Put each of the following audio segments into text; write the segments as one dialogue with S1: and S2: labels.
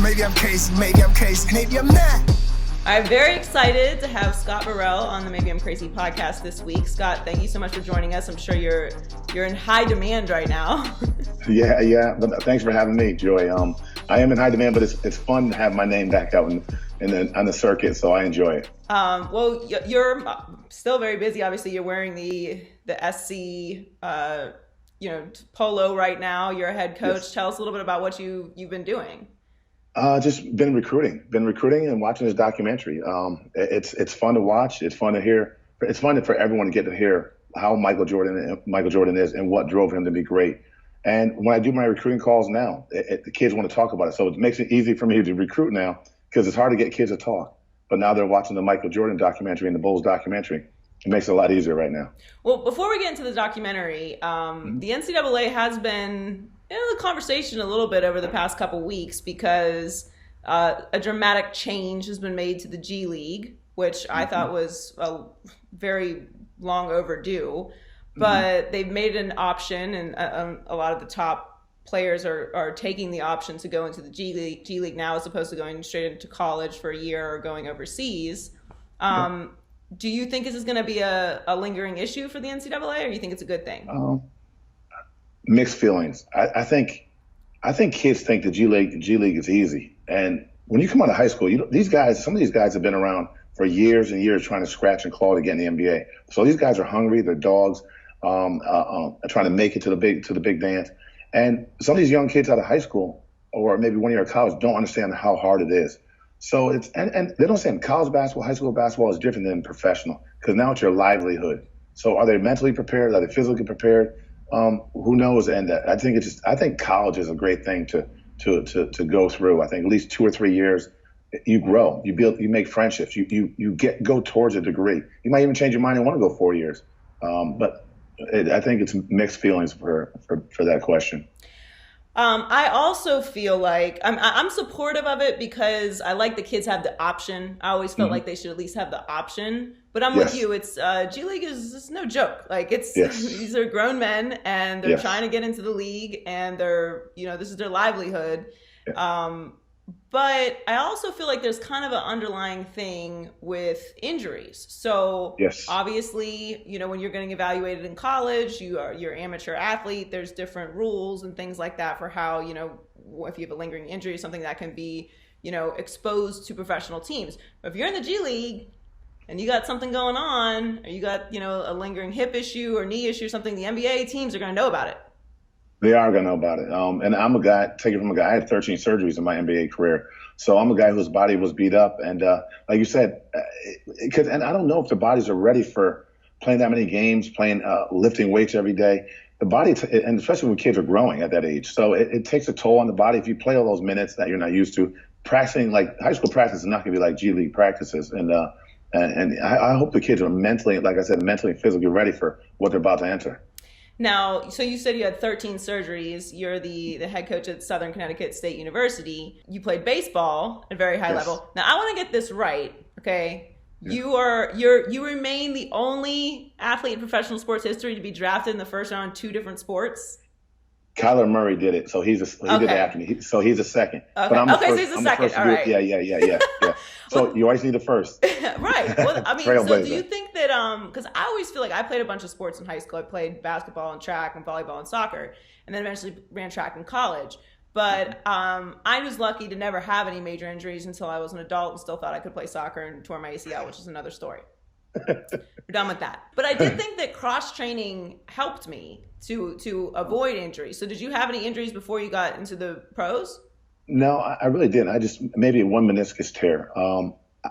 S1: Maybe I'm crazy, maybe I'm not.
S2: I'm very excited to have Scott Burrell on the Maybe I'm Crazy podcast this week. Scott, thank you so much for joining us. I'm sure you're in high demand right now.
S3: Yeah. But thanks for having me, Joy. I am in high demand, but it's fun to have my name back out on the circuit, so I enjoy it.
S2: Well, you're still very busy. Obviously, you're wearing the SC polo right now. You're a head coach. Yes. Tell us a little bit about what you've been doing.
S3: Just been recruiting and watching this documentary. It's fun to watch. It's fun to hear. It's fun for everyone to get to hear how Michael Jordan is and what drove him to be great. And when I do my recruiting calls now, the kids want to talk about it. So it makes it easy for me to recruit now because it's hard to get kids to talk. But now they're watching the Michael Jordan documentary and the Bulls documentary. It makes it a lot easier right now.
S2: Well, before we get into the documentary, the NCAA has been in the conversation a little bit over the past couple weeks because a dramatic change has been made to the G League, which I thought was very long overdue. But they've made an option, and a lot of the top players are taking the option to go into the G League now as opposed to going straight into college for a year or going overseas. Do you think this is going to be a lingering issue for the NCAA, or do you think it's a good thing?
S3: Mixed feelings. I think kids think the G League is easy, and when you come out of high school, some of these guys have been around for years and years trying to scratch and claw to get in the NBA. So these guys are hungry. They're dogs, trying to make it to the big dance. And some of these young kids out of high school or maybe 1 year of college don't understand how hard it is. So and they don't understand college basketball, high school basketball is different than professional because now it's your livelihood. So are they mentally prepared? Are they physically prepared? Who knows? And I think college is a great thing to go through. I think at least 2 or 3 years, you grow, you make friendships, you go towards a degree. You might even change your mind and want to go 4 years. But I think it's mixed feelings for that question.
S2: I also feel like I'm supportive of it because I like the kids have the option. I always felt like they should at least have the option. But I'm with you. It's G League is no joke. Like these are grown men and they're trying to get into the league and they're this is their livelihood. Yeah. But I also feel like there's kind of an underlying thing with injuries. So obviously, when you're getting evaluated in college, you're an amateur athlete. There's different rules and things like that for how, if you have a lingering injury, something that can be, exposed to professional teams. But if you're in the G League and you got something going on, or you got, a lingering hip issue or knee issue or something, the NBA teams are going to know about it.
S3: They are going to know about it. And I'm a guy, take it from a guy, I had 13 surgeries in my NBA career. So I'm a guy whose body was beat up. And like you said, and I don't know if the bodies are ready for playing that many games, lifting weights every day. The body, and especially when kids are growing at that age. So it takes a toll on the body if you play all those minutes that you're not used to. Practicing, like high school practice is not going to be like G League practices. And I hope the kids are mentally, like I said, mentally and physically ready for what they're about to enter.
S2: Now, so you said you had 13 surgeries. You're the head coach at Southern Connecticut State University. You played baseball at a very high level. Now, I want to get this right, okay? Yeah. You remain the only athlete in professional sports history to be drafted in the first round in 2 different sports.
S3: Kyler Murray did it, so he did it after me. So he's a second.
S2: Okay,
S3: but I'm the
S2: first, so he's a second. All right.
S3: Yeah. So you always need the first.
S2: Right. Well, I mean, so do you think that because I always feel like I played a bunch of sports in high school. I played basketball and track and volleyball and soccer, and then eventually ran track in college. But I was lucky to never have any major injuries until I was an adult and still thought I could play soccer and tore my ACL, which is another story. We're done with that. But I did think that cross training helped me to avoid injuries. So did you have any injuries before you got into the pros?
S3: No, I really didn't. I just maybe one meniscus tear.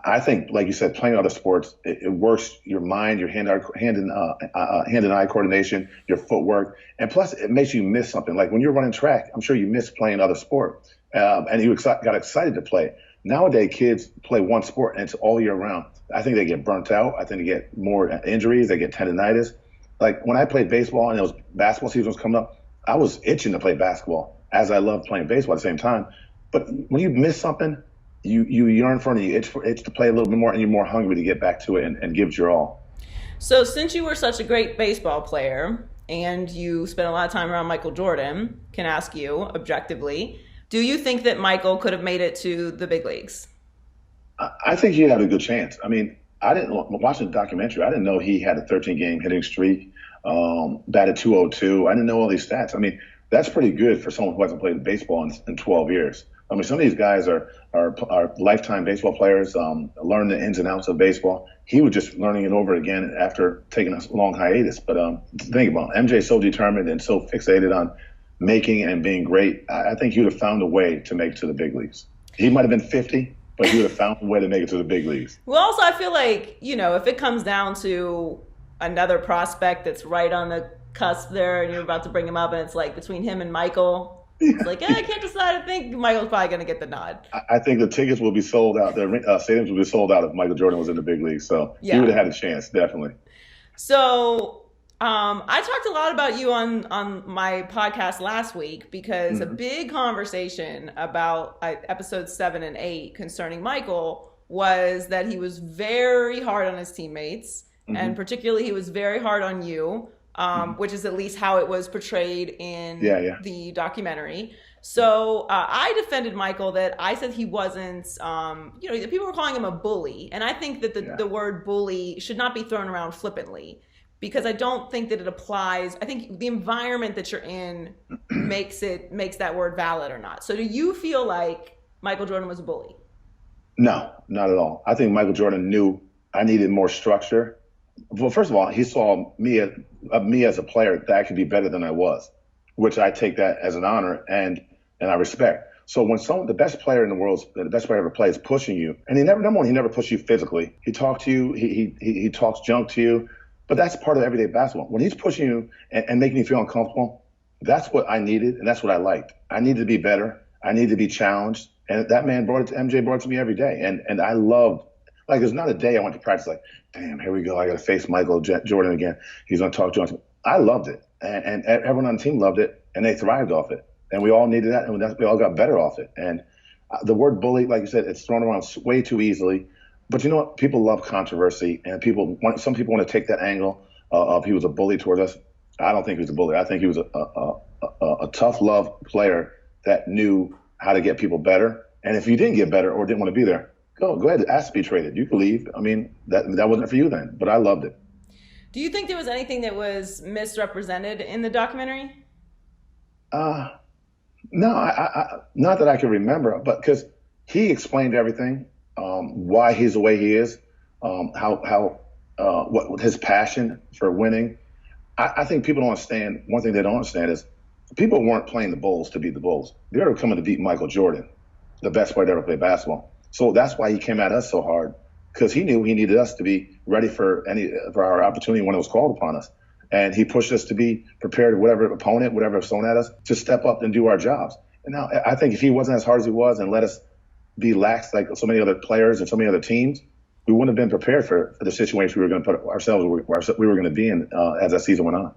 S3: I think, like you said, playing other sports, it works your mind, your hand and eye coordination, your footwork, and plus it makes you miss something. Like when you're running track, I'm sure you miss playing other sport, and you got excited to play. Nowadays, kids play one sport and it's all year round. I think they get burnt out. I think they get more injuries. They get tendonitis. Like when I played baseball and it was basketball season was coming up, I was itching to play basketball as I loved playing baseball at the same time. But when you miss something, you yearn for it, you itch to play a little bit more, and you're more hungry to get back to it and give it your all.
S2: So since you were such a great baseball player and you spent a lot of time around Michael Jordan, can ask you objectively, Do you think that Michael could have made it to the big leagues?
S3: I think he had a good chance. I mean, I didn't watching the documentary. I didn't know he had a 13-game hitting streak, batted 202. I didn't know all these stats. I mean, that's pretty good for someone who hasn't played baseball in 12 years. I mean, some of these guys are lifetime baseball players, learn the ins and outs of baseball. He was just learning it over again after taking a long hiatus. But think about it. MJ is so determined and so fixated on making and being great. I think he would have found a way to make it to the big leagues. He might have been 50, but he would have found a way to make it to the big leagues.
S2: Well, also, I feel like, if it comes down to another prospect that's right on the cusp there and you're about to bring him up and it's like between him and Michael, it's like, I can't decide. I think Michael's probably going to get the nod.
S3: I think the tickets will be sold out. The stadiums will be sold out if Michael Jordan was in the big league. So he would have had a chance, definitely.
S2: So I talked a lot about you on my podcast last week because a big conversation about episodes 7 and 8 concerning Michael was that he was very hard on his teammates, and particularly he was very hard on you. Which is at least how it was portrayed in the documentary. So I defended Michael that I said he wasn't, people were calling him a bully. And I think that the word bully should not be thrown around flippantly because I don't think that it applies. I think the environment that you're in makes that word valid or not. So do you feel like Michael Jordan was a bully?
S3: No, not at all. I think Michael Jordan knew I needed more structure. Well, first of all, he saw me as a player that I could be better than I was, which I take that as an honor and I respect. So when the best player in the world, the best player ever played, is pushing you, and he never pushed you physically. He talked to you, he talks junk to you, but that's part of everyday basketball. When he's pushing you and making you feel uncomfortable, that's what I needed and that's what I liked. I needed to be better. I needed to be challenged, and that man MJ brought it to me every day, and I loved. Like, there's not a day I went to practice like, damn, here we go. I got to face Michael Jordan again. He's going to talk to him. I loved it. And everyone on the team loved it, and they thrived off it. And we all needed that, and we all got better off it. And the word bully, like you said, it's thrown around way too easily. But you know what? People love controversy, and some people want to take that angle of he was a bully towards us. I don't think he was a bully. I think he was a tough love player that knew how to get people better. And if you didn't get better or didn't want to be there, go ahead, ask to be traded. You can leave. I mean, that wasn't for you then, but I loved it.
S2: Do you think there was anything that was misrepresented in the documentary?
S3: No, I not that I can remember, but because he explained everything, why he's the way he is, what his passion for winning. I think people don't understand. One thing they don't understand is people weren't playing the Bulls to beat the Bulls. They were coming to beat Michael Jordan, the best player to ever play basketball. So that's why he came at us so hard, because he knew he needed us to be ready for our opportunity when it was called upon us. And he pushed us to be prepared, whatever opponent, whatever was thrown at us, to step up and do our jobs. And now I think if he wasn't as hard as he was and let us be lax like so many other players and so many other teams, we wouldn't have been prepared for the situation we were going to put ourselves, we were going to be in as that season went on.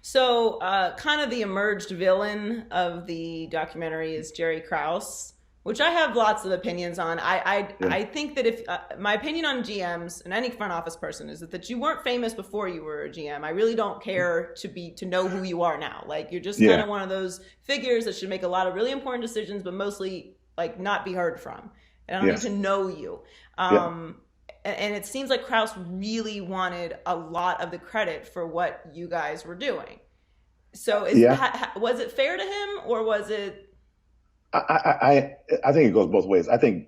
S2: So kind of the emerged villain of the documentary is Jerry Krause, which I have lots of opinions on. I think that if my opinion on GMs and any front office person is that you weren't famous before you were a GM. I really don't care to know who you are now. Like, you're just kind of one of those figures that should make a lot of really important decisions, but mostly like not be heard from. And I don't need to know you. And it seems like Krause really wanted a lot of the credit for what you guys were doing. So was it fair to him, or was it?
S3: I think it goes both ways. I think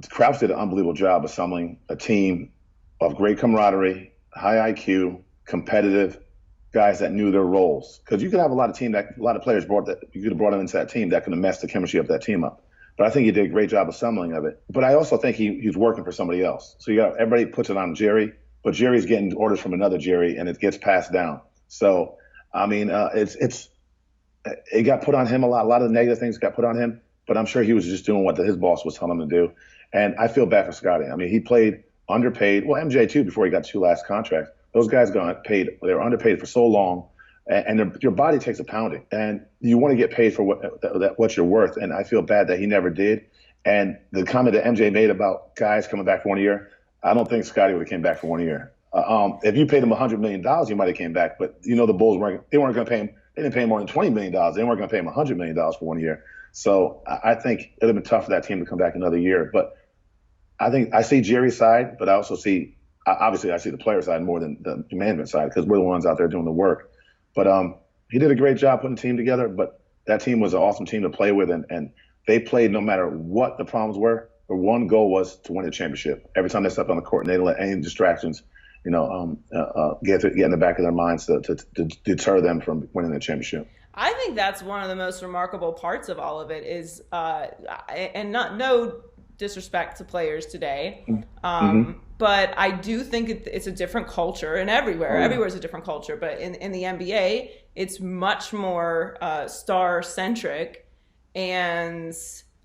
S3: Krause did an unbelievable job assembling a team of great camaraderie, high IQ, competitive guys that knew their roles. Because you could have a lot of players you could have brought them into that team that could have messed the chemistry of that team up. But I think he did a great job assembling of it. But I also think he's working for somebody else. So everybody puts it on Jerry, but Jerry's getting orders from another Jerry, and it gets passed down. So I mean, it got put on him a lot. A lot of the negative things got put on him, but I'm sure he was just doing what his boss was telling him to do. And I feel bad for Scotty. I mean, he played underpaid. Well, MJ too, before he got 2 last contracts. Those guys got paid. They were underpaid for so long, and your body takes a pounding, and you want to get paid for what you're worth. And I feel bad that he never did. And the comment that MJ made about guys coming back for 1 year, I don't think Scotty would have came back for 1 year. If you paid him $100 million, he might have came back. But the Bulls weren't going to pay him. They didn't pay him more than $20 million. They weren't going to pay him $100 million for 1 year. So I think it would have been tough for that team to come back another year. But I think I see Jerry's side, but I also see, obviously I see the player side more than the management side because we're the ones out there doing the work. But he did a great job putting the team together, but that team was an awesome team to play with, and they played no matter what the problems were. Their one goal was to win the championship. Every time they stepped on the court, and they didn't let any distractions, get in the back of their minds to deter them from winning the championship.
S2: I think that's one of the most remarkable parts of all of it is, and no disrespect to players today, but I do think it's a different culture, and everywhere is a different culture. But in the NBA, it's much more star-centric. And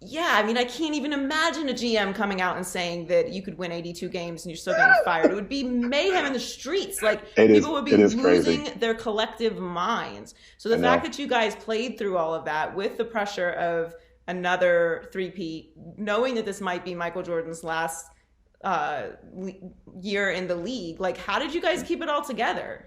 S2: yeah, I mean, I can't even imagine a GM coming out and saying that you could win 82 games and you're still getting fired. It would be mayhem in the streets. Like, people would be losing their collective minds. So the fact that you guys played through all of that with the pressure of another three-peat, knowing that this might be Michael Jordan's last year in the league, like, how did you guys keep it all together?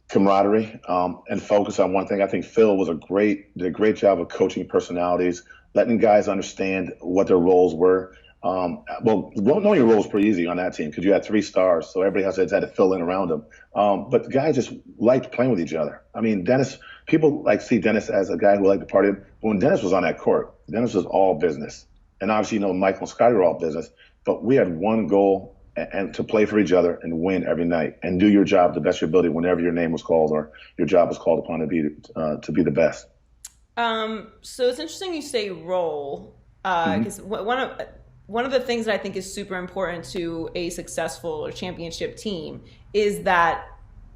S3: Camaraderie and focus on one thing. I think Phil did a great job of coaching personalities, letting guys understand what their roles were. Well, knowing your role was pretty easy on that team because you had 3 stars, so everybody else had to fill in around them. But the guys just liked playing with each other. I mean, Dennis, people see Dennis as a guy who liked to party. But when Dennis was on that court, Dennis was all business. And obviously, Michael and Scotty were all business. But we had one goal, and to play for each other and win every night and do your job to the best of your ability whenever your name was called or your job was called upon to be the best.
S2: So it's interesting you say role, because one of the things that I think is super important to a successful or championship team is that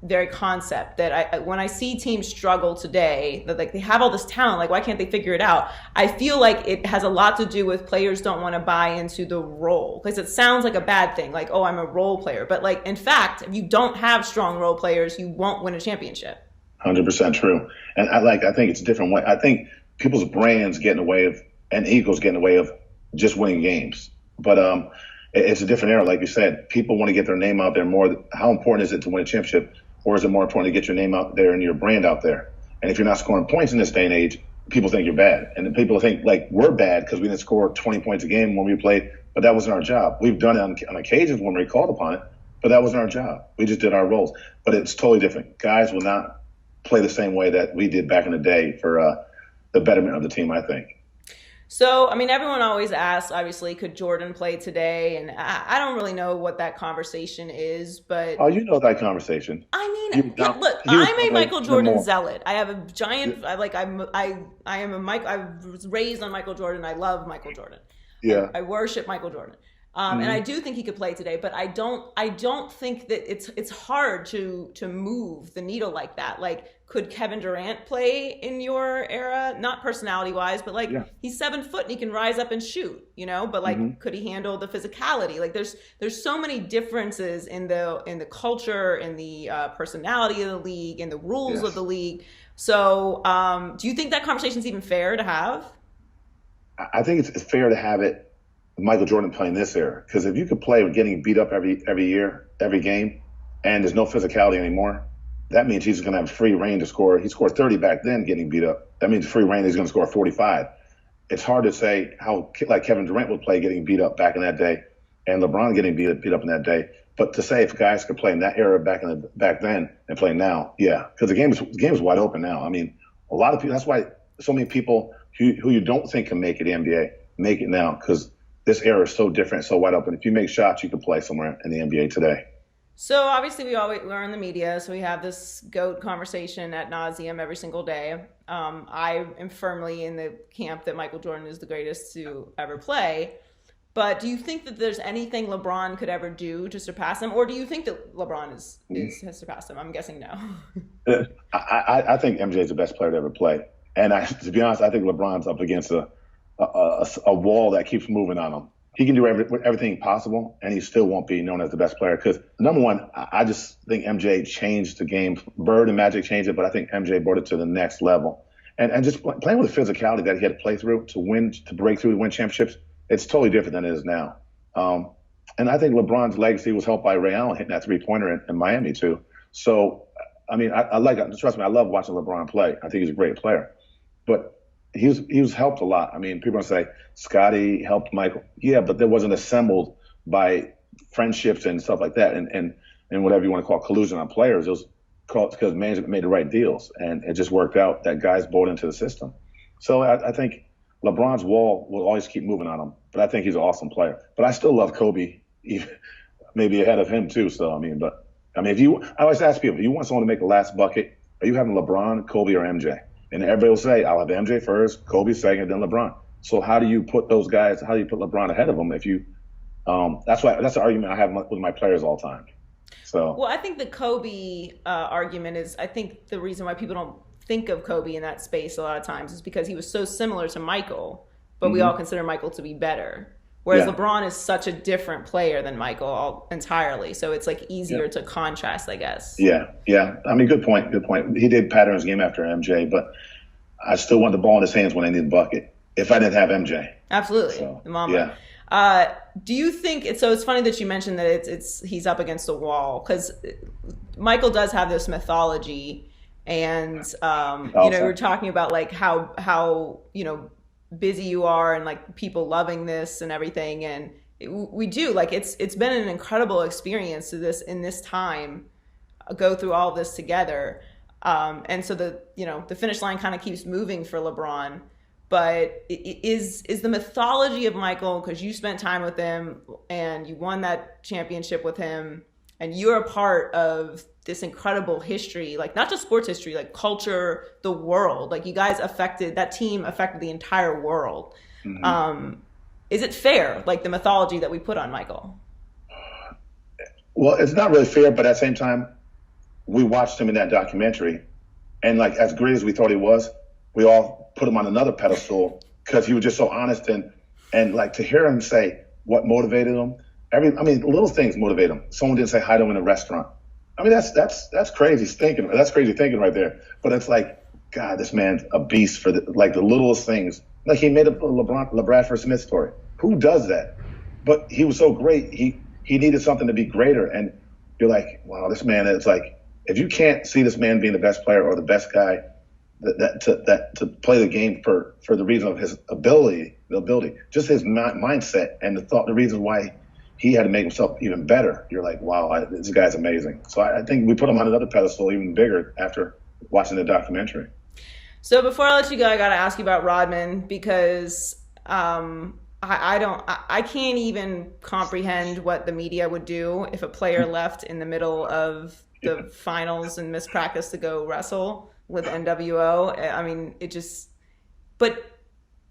S2: very concept that when I see teams struggle today, that like they have all this talent, like why can't they figure it out? I feel like it has a lot to do with players don't want to buy into the role, because it sounds like a bad thing, like, oh, I'm a role player. But like, in fact, if you don't have strong role players, you won't win a championship.
S3: 100% true. And I think it's a different way. I think people's brands get in the way of, and egos get in the way of just winning games. But it's a different era. Like you said, people want to get their name out there more. How important is it to win a championship? Or is it more important to get your name out there and your brand out there? And if you're not scoring points in this day and age, people think you're bad. And then people think like we're bad because we didn't score 20 points a game when we played, but that wasn't our job. We've done it on occasions when we're called upon it, but that wasn't our job. We just did our roles. But it's totally different. Guys will not play the same way that we did back in the day for the betterment of the team, I think.
S2: So, I mean, everyone always asks, obviously, could Jordan play today? And I don't really know what that conversation is, but...
S3: Oh, you know that conversation.
S2: I mean, look, I'm a Michael Jordan zealot. I have a giant... I was raised on Michael Jordan. I love Michael Jordan.
S3: Yeah.
S2: I worship Michael Jordan. And I do think he could play today, but I don't think that it's hard to move the needle like that. Like, could Kevin Durant play in your era? Not personality wise, but like he's 7 foot and he can rise up and shoot, but like, could he handle the physicality? Like there's so many differences in the culture, in the personality of the league, in the rules of the league. So do you think that conversation's even fair to have?
S3: I think it's fair to have it Michael Jordan playing this era, because if you could play with getting beat up every year, every game, and there's no physicality anymore, that means he's going to have free reign to score. He scored 30 back then getting beat up. That means free reign, he's going to score 45. It's hard to say how like Kevin Durant would play getting beat up back in that day and LeBron getting beat up in that day. But to say if guys could play in that era back then and play now, yeah, because the game is wide open now. I mean, a lot of people, that's why so many people who you don't think can make it in the NBA make it now, because this era is so different, so wide open. If you make shots, you can play somewhere in the NBA today.
S2: So obviously we're in the media, so we have this GOAT conversation ad nauseum every single day. I am firmly in the camp that Michael Jordan is the greatest to ever play. But do you think that there's anything LeBron could ever do to surpass him? Or do you think that LeBron has surpassed him? I'm guessing no.
S3: I think MJ is the best player to ever play. And to be honest, I think LeBron's up against a wall that keeps moving on him. He can do everything possible, and he still won't be known as the best player. Because, number one, I just think MJ changed the game. Bird and Magic changed it, but I think MJ brought it to the next level. And just playing with the physicality that he had to play through to break through, to win championships, it's totally different than it is now. And I think LeBron's legacy was helped by Ray Allen hitting that three-pointer in Miami, too. So, I mean, trust me, I love watching LeBron play. I think he's a great player. But he was helped a lot. I mean, people say Scotty helped Michael. Yeah, but that wasn't assembled by friendships and stuff like that, and whatever you want to call collusion on players. It was called because management made the right deals, and it just worked out that guys bought into the system. So I think LeBron's wall will always keep moving on him, but I think he's an awesome player. But I still love Kobe, maybe ahead of him too. So I always ask people, if you want someone to make the last bucket, are you having LeBron, Kobe, or MJ? And everybody will say, I'll have MJ first, Kobe second, then LeBron. So how do you put those guys? How do you put LeBron ahead of them? If you, that's the argument I have with my players all the time. So
S2: well, I think the Kobe argument is, I think the reason why people don't think of Kobe in that space a lot of times is because he was so similar to Michael, but we all consider Michael to be better. Whereas LeBron is such a different player than Michael entirely. So it's like easier to contrast, I guess. Yeah.
S3: I mean, good point. He did pattern his game after MJ, but I still want the ball in his hands when I need the bucket if I didn't have MJ.
S2: Absolutely.
S3: So,
S2: the mama. Yeah. Do you think it's funny that you mentioned that he's up against a wall, because Michael does have this mythology, and we're talking about like how busy you are and like people loving this and everything, and we do, like, it's been an incredible experience in this time go through all of this together, and so the finish line kind of keeps moving for LeBron. But is the mythology of Michael, because you spent time with him and you won that championship with him, and you're a part of this incredible history, like not just sports history, like culture, the world, like you guys that team affected the entire world. Is it fair, like the mythology that we put on Michael?
S3: Well, it's not really fair, but at the same time, we watched him in that documentary, and like as great as we thought he was, we all put him on another pedestal because he was just so honest, and like to hear him say what motivated him. Little things motivate him. Someone didn't say hi to him in a restaurant. I mean, that's crazy thinking. That's crazy thinking right there. But it's like, God, this man's a beast for the littlest things. Like he made a LeBradford Smith story. Who does that? But he was so great. He needed something to be greater. And you're like, wow, this man. It's like, if you can't see this man being the best player or the best guy, to play the game for the reason of his ability, just his mindset and the reason why he had to make himself even better. You're like, wow, this guy's amazing. So I think we put him on another pedestal, even bigger, after watching the documentary.
S2: So before I let you go, I got to ask you about Rodman, because I can't even comprehend what the media would do if a player left in the middle of the finals and missed practice to go wrestle with NWO. I mean, but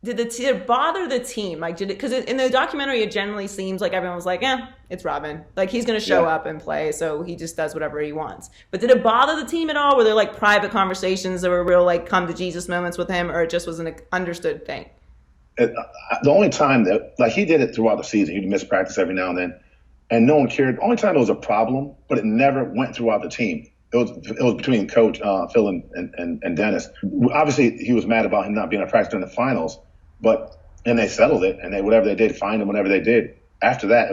S2: did it bother the team? Like, because in the documentary, it generally seems like everyone was like, it's Rodman. Like, he's going to show up and play, so he just does whatever he wants. But did it bother the team at all? Were there like private conversations that were real like come to Jesus moments with him, or it just was an understood thing?
S3: The only time that, like, he did it throughout the season, he'd miss practice every now and then, and no one cared. The only time it was a problem, but it never went throughout the team. It was between Coach Phil and Dennis. Obviously, he was mad about him not being at practice during the finals, and they settled it, and whatever they did, fined him whatever they did. After that,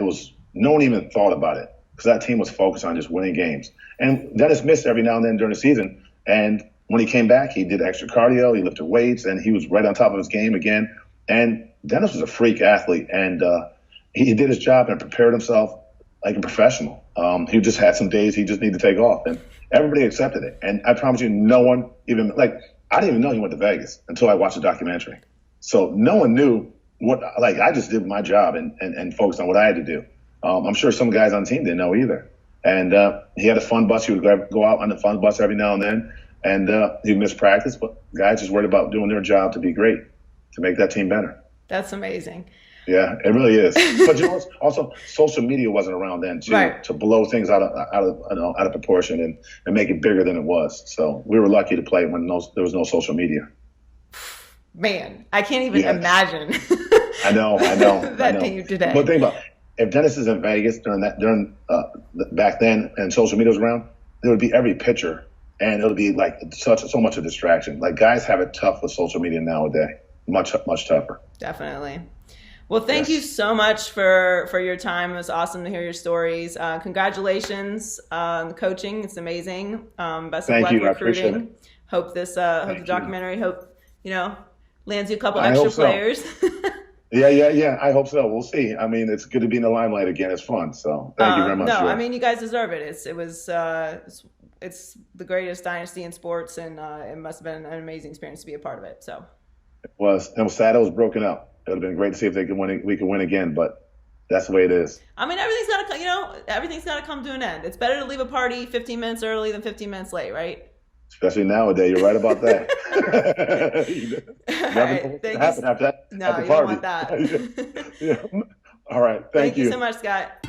S3: no one even thought about it, because that team was focused on just winning games. And Dennis missed every now and then during the season, and when he came back, he did extra cardio, he lifted weights, and he was right on top of his game again. And Dennis was a freak athlete, and he did his job and prepared himself like a professional. He just had some days he just needed to take off, and everybody accepted it. And I promise you, no one even, like, I didn't even know he went to Vegas until I watched the documentary. So no one knew I just did my job and focused on what I had to do. I'm sure some guys on the team didn't know either. And he had a fun bus. He would go out on the fun bus every now and then, and he'd miss practice, but guys just worried about doing their job to be great, to make that team better.
S2: That's amazing.
S3: Yeah, it really is. But also social media wasn't around then to blow things out of proportion and make it bigger than it was. So we were lucky to play when there was no social media.
S2: Man, I can't even imagine.
S3: I know.
S2: that team today.
S3: But think about it. If Dennis is in Vegas during back then and social media was around, there would be every picture, and it would be like so much a distraction. Like, guys have it tough with social media nowadays. Much tougher.
S2: Definitely. Well, thank you so much for your time. It was awesome to hear your stories. Congratulations on the coaching. It's amazing. Best of luck recruiting. Hope the documentary Lands you a couple
S3: I
S2: extra
S3: hope so.
S2: players.
S3: Yeah. I hope so. We'll see. I mean, it's good to be in the limelight again. It's fun. So thank you very much.
S2: No,
S3: Joe.
S2: I mean, you guys deserve it. It's the greatest dynasty in sports, and it must have been an amazing experience to be a part of it. So
S3: it was sad it was broken up. It would have been great to see if they could win. We could win again, but that's the way it is.
S2: I mean, everything's got to come to an end. It's better to leave a party 15 minutes early than 15 minutes late, right?
S3: Especially nowadays. You're right about that.
S2: All right, thank you.
S3: After
S2: No,
S3: the
S2: you
S3: party.
S2: don't want that.
S3: Yeah. All right. Thank you
S2: so much, Scott.